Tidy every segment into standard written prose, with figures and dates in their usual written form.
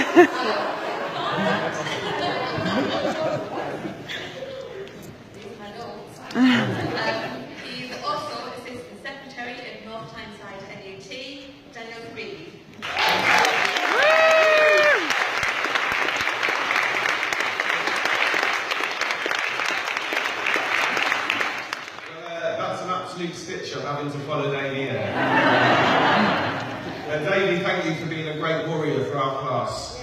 He's also Assistant Secretary at North Tyneside NUT, That's an absolute stitch-up having to follow Davey Ayre. Davey, thank you for being a great warrior for our class.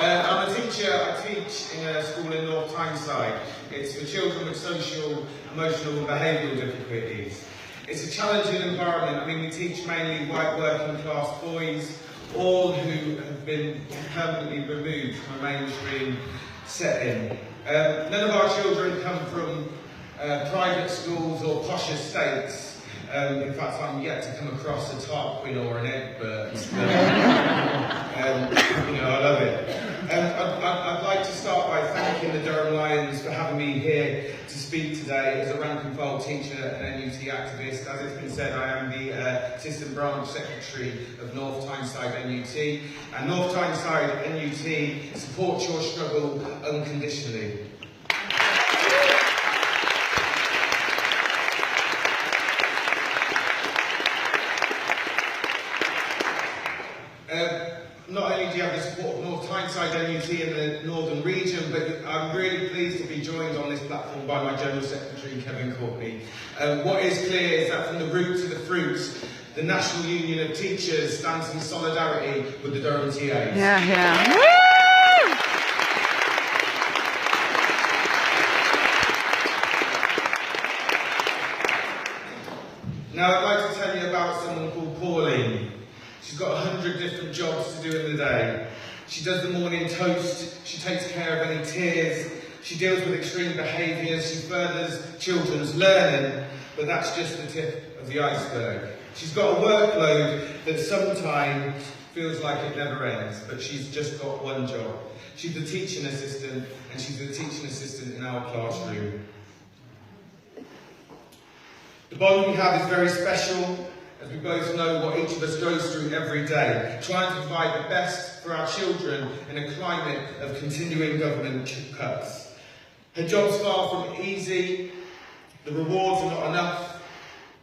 I'm a teacher. I teach in a school in North Tyneside. It's for children with social, emotional and behavioural difficulties. It's a challenging environment. I mean, we teach mainly white working class boys, all who have been permanently removed from a mainstream setting. None of our children come from private schools or posh estates. In fact, I'm yet to come across a Tarquin or an Egbert. You know, I love it. I'd like to start by thanking the Durham Lions for having me here to speak today as a rank and file teacher and NUT activist. As it's been said, I am the Assistant Branch Secretary of North Tyneside NUT, and North Tyneside NUT supports your struggle unconditionally. Not only do you have the support of North Tyneside NUT in the northern region, but I'm really pleased to be joined on this platform by my General Secretary, Kevin Courtney. What is clear is that from the root to the fruits, the National Union of Teachers stands in solidarity with the Durham TAs. Yeah. Now I'd like to tell you about someone called Pauline. She's got 100 different jobs to do in the day. She does the morning toast, she takes care of any tears, she deals with extreme behaviours, she furthers children's learning, but that's just the tip of the iceberg. She's got a workload that sometimes feels like it never ends, but she's just got one job. She's the teaching assistant, and she's the teaching assistant in our classroom. The bond we have is very special, as we both know what each of us goes through every day, trying to provide the best for our children in a climate of continuing government cuts. Her job's far from easy, the rewards are not enough,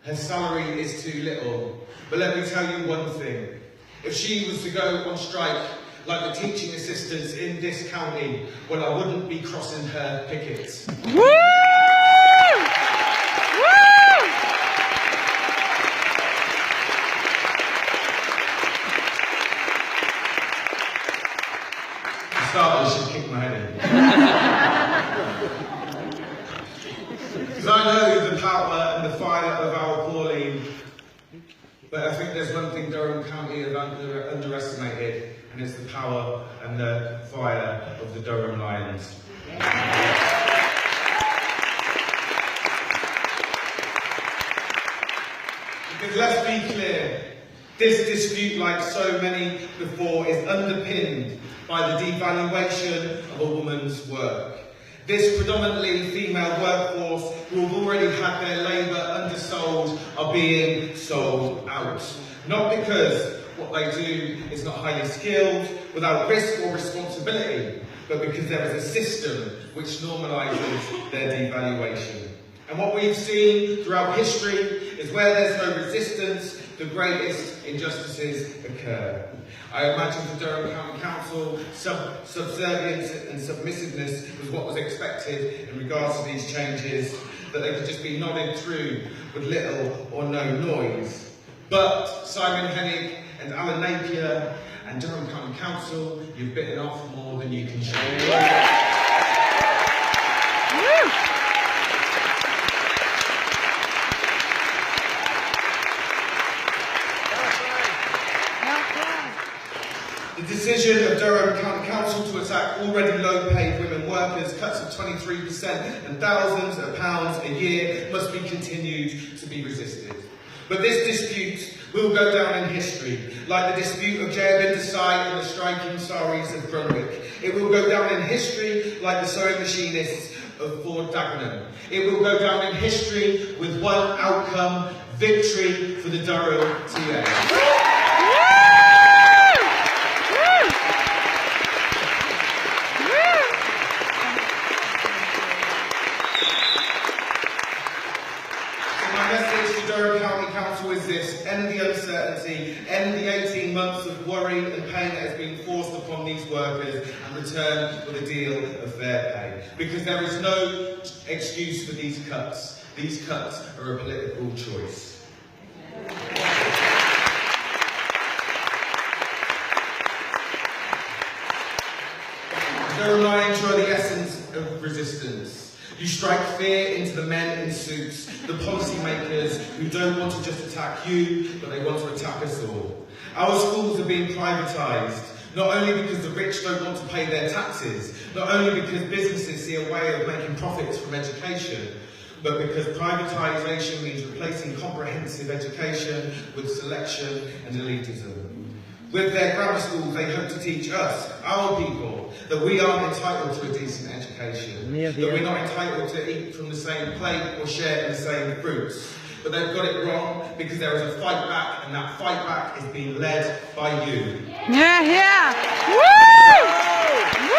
her salary is too little. But let me tell you one thing, if she was to go on strike like the teaching assistants in this county, well, I wouldn't be crossing her pickets. Starters should kick my head in. Because I know the power and the fire of our Pauline, but I think there's one thing Durham County have underestimated, and it's the power and the fire of the Durham Lions. Because let's be clear, this dispute, like so many before, is underpinned by the devaluation of a woman's work. This predominantly female workforce, who have already had their labour undersold, are being sold out. Not because what they do is not highly skilled, without risk or responsibility, but because there is a system which normalises their devaluation. And what we've seen throughout history is where there's no resistance, the greatest injustices occur. I imagine for Durham County Council, subservience and submissiveness was what was expected in regards to these changes, that they could just be nodded through with little or no noise. But Simon Hennig and Alan Napier and Durham County Council, you've bitten off more than you can chew. The decision of Durham County Council to attack already low-paid women workers, cuts of 23% and thousands of pounds a year, must be continued to be resisted. But this dispute will go down in history, like the dispute of Jayabin Desai and the striking saris of Brunwick. It will go down in history like the sewing machinists of Ford Dagenham. It will go down in history with one outcome: victory for the Durham TAs. My message to Durham County Council is this: end the uncertainty, end the 18 months of worry and pain that has been forced upon these workers, and return with a deal of fair pay. Because there is no excuse for these cuts. These cuts are a political choice. Durham Miners are the essence of resistance. You strike fear into the men in suits, the policymakers who don't want to just attack you, but they want to attack us all. Our schools are being privatised, not only because the rich don't want to pay their taxes, not only because businesses see a way of making profits from education, but because privatisation means replacing comprehensive education with selection and elitism. With their grammar schools, they hope to teach us, our people, that we aren't entitled to a decent education, that we're not entitled to eat from the same plate or share in the same fruits. But they've got it wrong, because there is a fight back, and that fight back is being led by you. Yeah, yeah! Woo! Woo!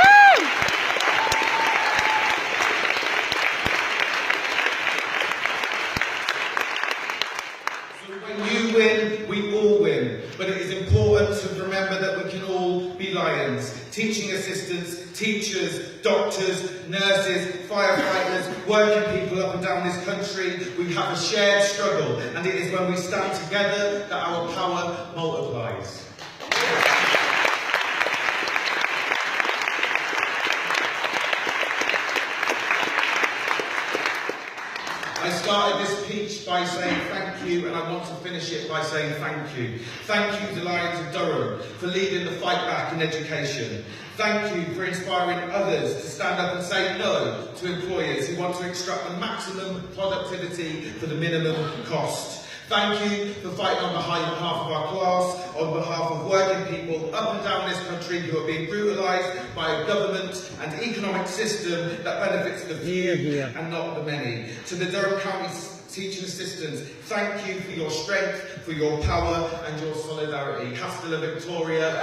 When you win, we all win. But it is important to remember that we can all be lions. Teaching assistants, teachers, doctors, nurses, firefighters, working people up and down this country, we have a shared struggle. And it is when we stand together that our power multiplies. I started this speech by saying thank you, and I want to finish it by saying thank you. Thank you to Lions of Durham for leading the fight back in education. Thank you for inspiring others to stand up and say no to employers who want to extract the maximum productivity for the minimum cost. Thank you for fighting on behalf of our class, on behalf of working people up and down this country who are being brutalised by a government and economic system that benefits the few and not the many. To the Durham County teaching assistants, thank you for your strength, for your power and your solidarity. Hasta la Victoria.